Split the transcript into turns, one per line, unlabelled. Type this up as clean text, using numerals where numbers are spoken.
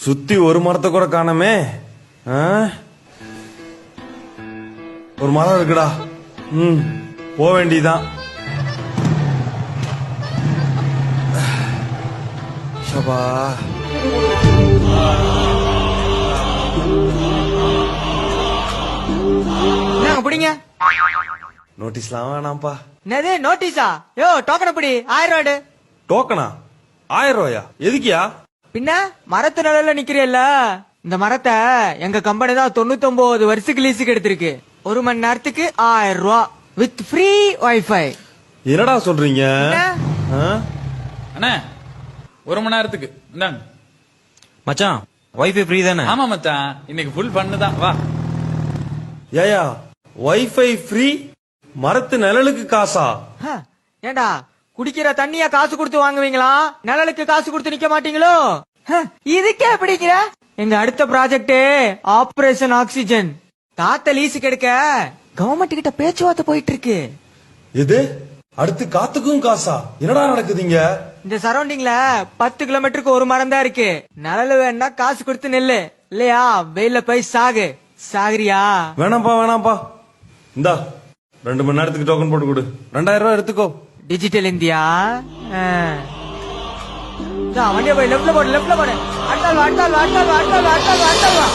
சுத்தி ஒரு மரத்தை கூட காணமே. ஒரு மரம் இருக்குடா. போக வேண்டியதான். ஷபா
பிடிங்க.
நோட்டீஸ்லாம் வேணாம்ப்பா.
என்னது நோட்டீஸா? யோ டோக்கன் பிடி 1000 ரூபாடு.
டோக்கனா? 1000 ரூபாயா? எதுக்கியா?
பின்ன மரத்து நிழல்ல நிக்கிறேல்ல, இந்த மரத்தை எங்க கம்பெனி தான் 99 வருஷத்துக்கு லீஸுக்கு எடுத்திருக்கு. 1 மணி நேரத்துக்கு 1000 ரூபா வித் ஃப்ரீ வைஃபை.
என்னடா சொல்றீங்க?
அண்ணா 1 மணி நேரத்துக்கு இந்தாங்க
மச்சான். வைஃபை ஃப்ரீ தானே?
ஆமா மச்சான், இன்னைக்கு ஃபுல் பண்ணுதான். வா.
ஏயா வைஃபை ஃப்ரீ, மரத்து நிழலுக்கு காசா?
ஏண்டா குடிக்கிற தண்ணியா காசு கொடுத்து வாங்குவீங்களா? நிழலுக்கு காசு கொடுத்து நிக்க மாட்டீங்களோ? இதுக்கே பிடிக்கிற? எங்க அடுத்த ப்ராஜெக்ட் ஆபரேஷன் ஆக்சிஜன். காத்த லீஸுக்கு எடுக்க கவர்மெண்ட் கிட்ட பேச்சுவார்த்தை போயிட்டு இருக்கு.
இது அடுத்து காத்துக்கும் காசா? என்னடா நடக்குதுங்க?
இந்த சரௌண்டிங்ல 10 கிலோமீட்டருக்கு ஒரு மரம் தான் இருக்கு. நிழல் வேணா காசு கொடுத்து நெல்லு, இல்லையா வெயில போய் சாகுறியா?
வேணாம்ப்பா. இந்தா 2 மணி நேரத்துக்கு டோக்கன் போட்டு கொடு. 2000 ரூபாய் எடுத்துக்கோ.
Digital India. வண்டியை போய் லெப்ட்ல போடு. அடுத்தால் வா.